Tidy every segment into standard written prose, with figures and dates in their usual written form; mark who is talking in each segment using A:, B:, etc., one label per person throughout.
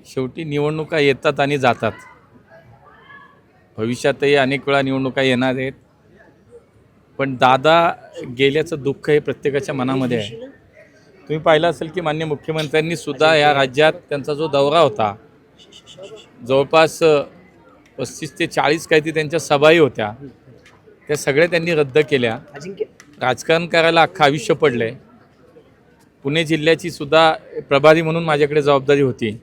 A: शेवटी निवडणुका येतात आणि जातात. भविष्यातही अनेक वेळा निवडणुका येणार आहेत. पण दादा गेल्याचं दुःख हे प्रत्येकाच्या मनामध्ये आहे. तुम्ही पाहिलं असेल की माननीय मुख्यमंत्र्यांनी सुद्धा या राज्यात त्यांचा जो दौरा होता, जवळपास 35 ते 40 काहीतरी त्यांच्या सभाही होत्या, त्या सगळ्या त्यांनी रद्द केल्या. राजकारण करायला अख्खं आयुष्य पडलं आहे. पुणे जिल्ह्याची सुद्धा प्रभारी म्हणून माझ्याकडे जबाबदारी होती.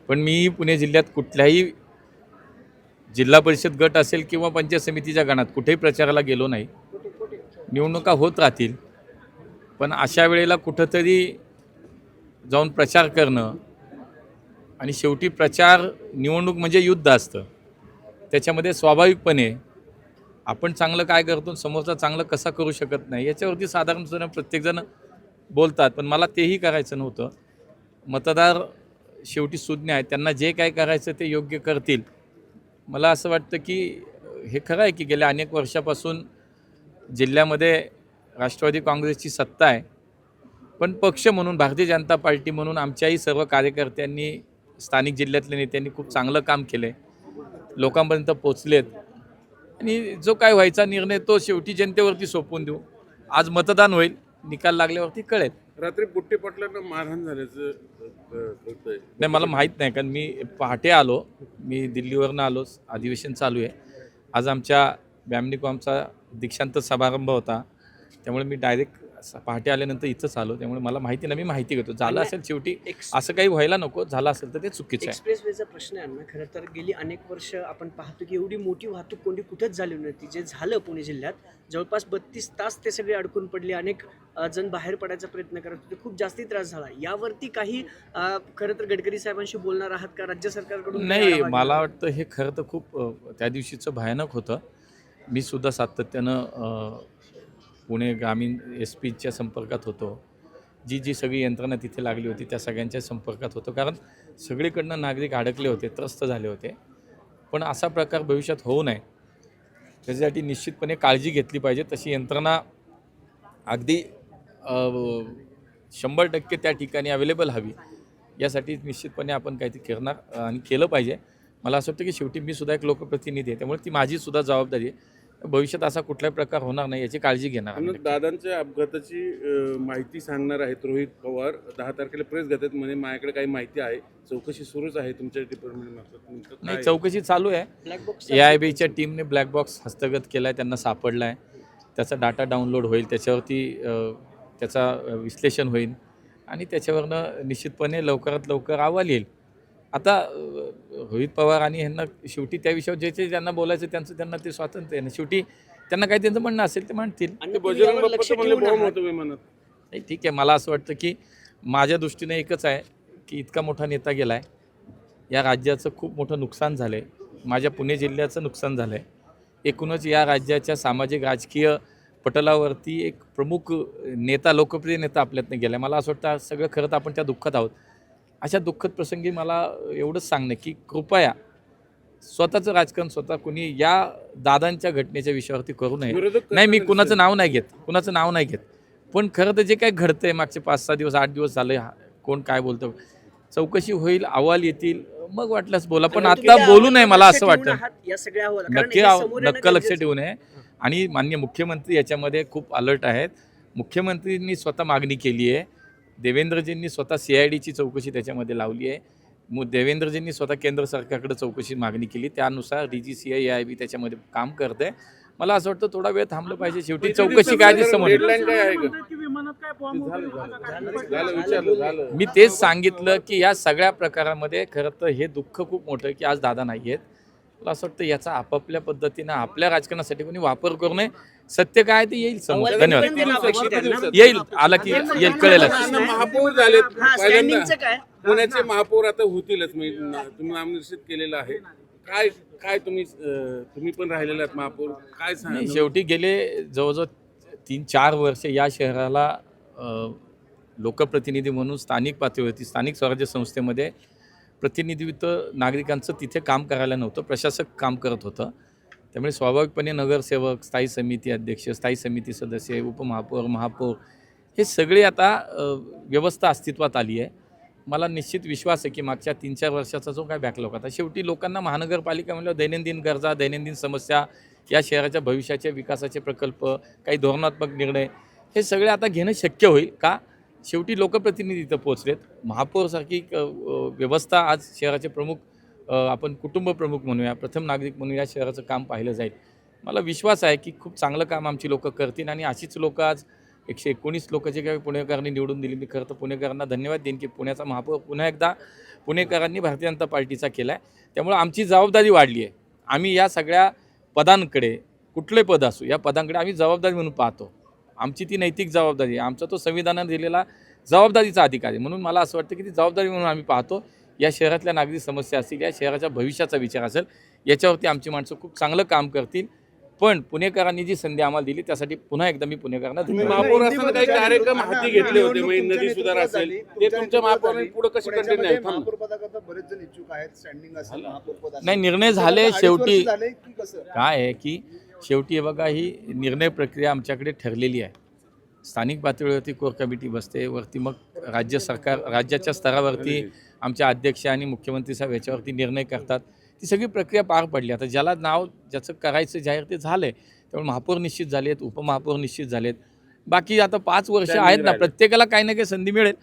A: पण मी पुणे जिल्ह्यात कुठल्याही जिल्हा परिषद गट असेल किंवा पंचायत समितीच्या गणात कुठेही प्रचाराला गेलो नाही. निवडणुका होत राहतील, पण अशा वेळेला कुठंतरी जाऊन प्रचार करणं आणि शेवटी प्रचार निवडणूक म्हणजे युद्ध असतं. त्याच्यामध्ये स्वाभाविकपणे आपण चांगलं काय करतो, समोरचा चांगलं कसा करू शकत नाही, याच्यावरती साधारणपणे प्रत्येकजण बोलतात. पण मला तेही करायचं नव्हतं. मतदार शेवटी सुज्ञ आहेत, त्यांना जे काय करायचं ते योग्य करतील. मला असं वाटतं की हे खरं आहे की गेल्या अनेक वर्षापासून जिल्ह्यामध्ये राष्ट्रवादी काँग्रेसची सत्ता आहे. पण पक्ष म्हणून, भारतीय जनता पार्टी म्हणून आमच्याही सर्व कार्यकर्त्यांनी, स्थानिक जिल्ह्यातल्या नेत्यांनी खूप चांगलं काम केलं आहे, लोकांपर्यंत पोचलेत. आणि जो काय व्हायचा निर्णय तो शेवटी जनतेवरती सोपवून देऊ. आज मतदान होईल, निकाल लागल्यावरती कळेल.
B: रात्री बुट्टे पाटलांना मारहाण झाल्याचं कळतंय.
A: नाही, मला माहीत नाही, कारण मी पहाटे आलो, मी दिल्लीवरनं आलो, अधिवेशन चालू आहे. आज आमच्या बॅमनिकॉमचा दीक्षांत समारंभ होता, त्यामुळे मी डायरेक्ट पहाटे आल्यानंतर इथंच आलो. त्यामुळे मला माहिती नाही, मी माहिती घेतो. झालं असेल शेवटी, असं काही व्हायला नको, झालं असेल तर ते चुकीचं आहे.
C: एक्सप्रेसवेचा प्रश्न आहे ना, खरं तर गेली अनेक वर्ष आपण पाहतो की एवढी मोठी वाहतूक कोंडी कुठंच झाली नव्हती. जे झालं पुणे जिल्ह्यात, जवळपास 32 तास ते सगळे अडकून पडले. अनेक जण बाहेर पडायचा प्रयत्न करत होते. खूप जास्ती त्रास झाला. यावरती काही खरं तर गडकरी साहेबांशी बोलणार आहात का राज्य सरकारकडून?
A: नाही, मला वाटतं हे खरं तर खूप त्या दिवशीचं भयानक होतं. मी सुद्धा सातत्यानं पुणे ग्रामीण एस पीच्या संपर्कात होतो. जी सगळी यंत्रणा तिथे लागली होती त्या सगळ्यांच्या संपर्कात होतो, कारण सगळीकडनं नागरिक अडकले होते, त्रस्त झाले होते. पण असा प्रकार भविष्यात होऊ नये त्याच्यासाठी निश्चितपणे काळजी घेतली पाहिजे. तशी यंत्रणा अगदी 100% त्या ठिकाणी अवेलेबल हवी, यासाठी निश्चितपणे आपण काहीतरी करणार आणि केलं पाहिजे. मला असं वाटतं की शेवटी मी सुद्धा एक लोकप्रतिनिधी आहे, त्यामुळे ती माझी सुद्धा जबाबदारी आहे. भविष्यात असा कुठलाही प्रकार होणार नाही याची काळजी घेणार आम्ही.
B: दादांच्या अपघाताची माहिती सांगणार आहेत रोहित पवार. 10 तारखेला प्रेस घेतात म्हणे, माझ्याकडे काही माहिती आहे, चौकशी सुरूच आहे तुमच्या डिपार्टमेंटमार्फत.
A: नाही, चौकशी चालू आहे. AIBच्या टीमने ब्लॅक बॉक्स हस्तगत केला आहे, त्यांना सापडला आहे. त्याचा डाटा डाउनलोड होईल, त्याच्यावरती त्याचा विश्लेषण होईल आणि त्याच्यावरनं निश्चितपणे लवकरात लवकर अहवाल येईल. आता रोहित पवार आणि ह्यांना शेवटी त्या विषयावर जे त्यांना बोलायचं त्यांना ते स्वातंत्र्य आहे ना. शेवटी त्यांना काही त्यांचं म्हणणं असेल ते म्हणतील. नाही, ठीक आहे. मला असं वाटतं की माझ्या दृष्टीने एकच आहे की इतका मोठा नेता गेला आहे, या राज्याचं खूप मोठं नुकसान झालं आहे, माझ्या पुणे जिल्ह्याचं नुकसान झालं आहे. एकूणच या राज्याच्या सामाजिक राजकीय पटलावरती एक प्रमुख नेता, लोकप्रिय नेता आपल्यातनं गेला आहे. मला असं वाटतं सगळं खरं तर आपण त्या दुःखात आहोत. अशा दुःखद प्रसंगी मला एवढंच सांगणं की कृपया स्वतःचं राजकारण स्वतः कुणी या दादांच्या घटनेच्या विषयावरती करू नये. नाही, मी कुणाचं नाव नाही घेत, पण खरं तर जे काय घडतंय मागचे 5-6 दिवस 8 दिवस झाले, कोण काय बोलतं, चौकशी होईल, अहवाल येतील, मग वाटल्यास बोला, पण आता बोलू नये. मला असं वाटतं नक्की लक्ष ठेवू नये. आणि माननीय मुख्यमंत्री याच्यामध्ये खूप अलर्ट आहेत. मुख्यमंत्रींनी स्वतः मागणी केली आहे, देवेंद्रजींनी स्वतः CIDची चौकशी त्याच्यामध्ये लावली आहे, देवेंद्रजींनी स्वतः केंद्र सरकारकडे चौकशी मागणी केली, त्यानुसार DGCI AIB त्याच्यामध्ये काम करते. मला असं वाटतं थोडा वेळ थांबलं पाहिजे. शेवटी चौकशी काय ते समोर. मी तेच सांगितलं की या सगळ्या प्रकारामध्ये खरं तर हे दुःख खूप मोठं आहे की आज दादा नाही आहेत. मला असं वाटतं याचा आपापल्या पद्धतीनं आपल्या राजकारणासाठी कोणी वापर करू नये. सत्य काय ते येईल समोर. धन्यवाद. येईल, आला की येईल, कळेल.
B: महापौर झालेत पहिल्यांदा, पुण्याचे महापौर आता होतीलच, तुम्ही नामनिश्चित केलेलं आहे. काय तुम्ही पण राहिलेले आहात महापौर, काय सांगा?
A: शेवटी गेले जवळजवळ 3-4 वर्ष या शहराला लोकप्रतिनिधी म्हणून स्थानिक पातळीवरती, स्थानिक स्वराज्य संस्थेमध्ये प्रतिनिधित्व नागरिकांचं तिथे काम करायला नव्हतं, प्रशासक काम करत होतं. त्यामुळे स्वाभाविकपणे नगरसेवक, स्थायी समिती अध्यक्ष, स्थायी समिती सदस्य, उपमहापौर, महापौर हे सगळे आता व्यवस्था अस्तित्वात आली आहे. मला निश्चित विश्वास आहे की मागच्या 3-4 वर्षाचा जो काय बॅकलॉग आता शेवटी लोकांना महानगरपालिका म्हणल्यावर दैनंदिन गरजा, दैनंदिन समस्या, या शहराच्या भविष्याचे विकासाचे प्रकल्प, काही धोरणात्मक निर्णय हे सगळे आता घेणं शक्य होईल का? शेवटी लोकप्रतिनिधी इथं पोहोचलेत. महापौरसारखी व्यवस्था आज शहराचे प्रमुख, आपण कुटुंब प्रमुख म्हणूया, प्रथम नागरिक म्हणून या शहराचं काम पाहिलं जाईल. मला विश्वास आहे की खूप चांगलं काम आमची लोकं करतील आणि अशीच लोकं आज 119 लोक जे काही पुणेकरांनी निवडून दिली. मी खरं तर पुणेकरांना धन्यवाद देईन की पुण्याचा महापौर पुन्हा एकदा पुणेकरांनी भारतीय जनता पार्टीचा केला आहे. त्यामुळे आमची जबाबदारी वाढली आहे. आम्ही या सगळ्या पदांकडे, कुठले पद असो, या पदांकडे आम्ही जबाबदारी म्हणून पाहतो. आमची ती नैतिक जबाबदारी आहे. आमचा तो संविधानाने दिलेला जबाबदारीचा अधिकार आहे. म्हणून मला असं वाटतं की ती जबाबदारी म्हणून आम्ही पाहतो. या शहरातल्या नागरी समस्या असतील, या शहराच्या भविष्याचा विचार असेल, याच्यावरती आमची माणसं खूप चांगलं काम करतील. पण पुणेकरांनी जी संधी आम्हाला दिली त्यासाठी पुन्हा एकदा मी पुणेकरांना
B: तुम्ही
A: धन्यवाद
B: महापौर असताना काही कार्यक्रम हाती घेतले होते, म्हणजे नदी सुधार असेल, ते तुमच्या महापौरांनी पुढे कसे कंटिन्यू आहे?
D: महापौर पदाकरता बरेच जण इच्छुक आहेत, स्टँडिंग असेल महापौर पद असेल.
A: नाही, निर्णय झाले.
D: अडीच वर्ष
A: शेवटी
D: झाले की कसं?
A: काय आहे की शेवटी हे बघा, ही निर्णय प्रक्रिया आमच्याकडे ठरलेली आहे. स्थानिक पातळीवरती कोर कमिटी बसते, वरती मग राज्य सरकार, राज्याच्या स्तरावरती आमच्या अध्यक्ष आणि मुख्यमंत्री साहेब याच्यावरती निर्णय करतात. ती सगळी प्रक्रिया पार पडली. आता ज्याला नाव ज्याचं करायचं जाहीर ते झालं आहे. त्यामुळे महापौर निश्चित झालेत, उपमहापौर निश्चित झालेत. बाकी आता 5 वर्ष आहेत ना, प्रत्येकाला काही ना काही संधी मिळेल.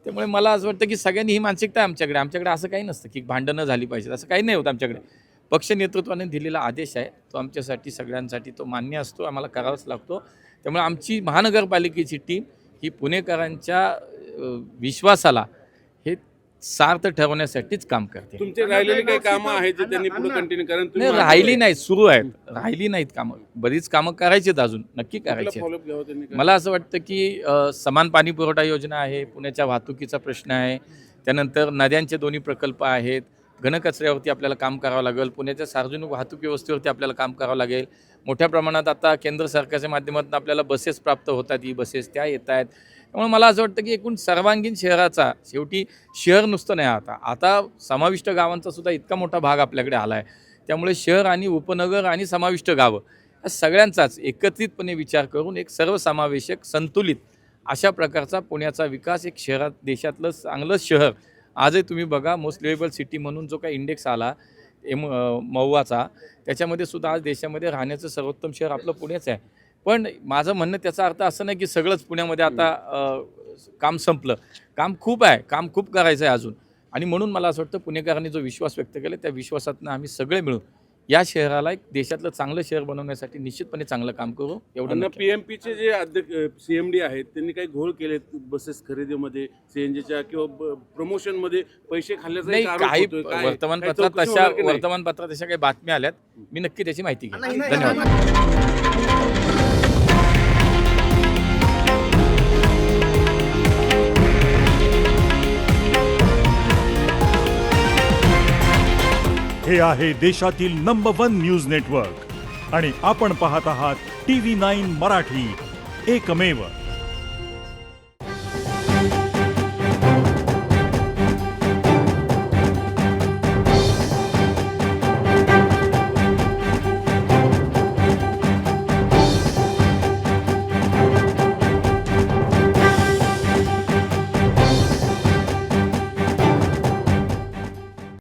A: त्यामुळे मला असं वाटतं की सगळ्यांनी ही मानसिकता आहे आमच्याकडे असं काही नसतं की भांडणं झाली पाहिजेत, असं काही नाही होतं आमच्याकडे. पक्ष नेतृत्वाने दिलेला आदेश आहे, तो आमच्यासाठी सगळ्यांसाठी तो मान्य असतो, आम्हाला करावाच लागतो. त्यामुळे आमची महानगरपालिकेची टीम ही पुणेकरांच्या विश्वासाला हे सार्थ ठरवण्यासाठीच काम करते.
B: तुमचे राहिलेली काही कामं आहेत जे त्यांनी पुढे कंटिन्यू करा?
A: नाही, राहिली नाहीत, सुरू आहेत. राहिली नाहीत कामं, बरीच कामं करायचीत, अजून नक्की करायची.
B: फॉलोअप घ्यावं त्यांनी?
A: मला असं वाटतं की समान पाणी पुरवठा योजना आहे, पुण्याच्या वाहतुकीचा प्रश्न आहे, त्यानंतर नद्यांचे दोन्ही प्रकल्प आहेत, घनकचऱ्यावरती आपल्याला काम करावं लागेल, पुण्याच्या सार्वजनिक वाहतूक व्यवस्थेवरती आपल्याला काम करावं लागेल. मोठ्या प्रमाणात आता केंद्र सरकारच्या माध्यमातून आपल्याला बसेस प्राप्त होतात, ई बसेस त्या येत आहेत. त्यामुळे मला असं वाटतं की एकूण सर्वांगीण शहराचा, शेवटी शहर नुसतं नाही, आता समाविष्ट गावांचा सुद्धा इतका मोठा भाग आपल्याकडे आला आहे. त्यामुळे शहर आणि उपनगर आणि समाविष्ट गावं या सगळ्यांचाच एकत्रितपणे विचार करून एक सर्वसमावेशक, संतुलित अशा प्रकारचा पुण्याचा विकास, एक शहरात देशातलं चांगलं शहर. आजही तुम्ही बघा, मोस्ट लिव्हेबल सिटी म्हणून जो काही इंडेक्स आला मौवाचा, त्याच्यामध्ये सुद्धा आज देशामध्ये राहण्याचं सर्वोत्तम शहर आपलं पुणेच आहे. पण माझं म्हणणं त्याचा अर्थ असं नाही की सगळंच पुण्यामध्ये आता काम संपलं. काम खूप आहे, काम खूप करायचं आहे अजून. आणि म्हणून मला असं वाटतं पुणेकरांनी जो विश्वास व्यक्त केला, त्या विश्वासातनं आम्ही सगळे मिळून या शहराला एक देशातलं चांगलं शहर बनवण्यासाठी निश्चितपणे चांगलं काम करू. एवढं
B: पीएमपीचे जे अध्यक्ष सीएमडी आहेत त्यांनी काही घोळ केलेत बसेस खरेदीमध्ये, सीएनजीच्या किंवा प्रमोशनमध्ये पैसे खाल्ल्याचा
A: नाही,
B: एक आरोप
A: काही
B: होतोय. काय-
A: वर्तमानपत्रात
B: काही चौकशी होणार की नाही?
A: वर्तमानपत्रात अशा काही बातम्या आल्यात, मी नक्की त्याची माहिती घेईन. धन्यवाद.
E: हे आहे देशातील नंबर 1 न्यूज नेटवर्क आणि आपण पाहत आहात TV9 मराठी, एकमेव.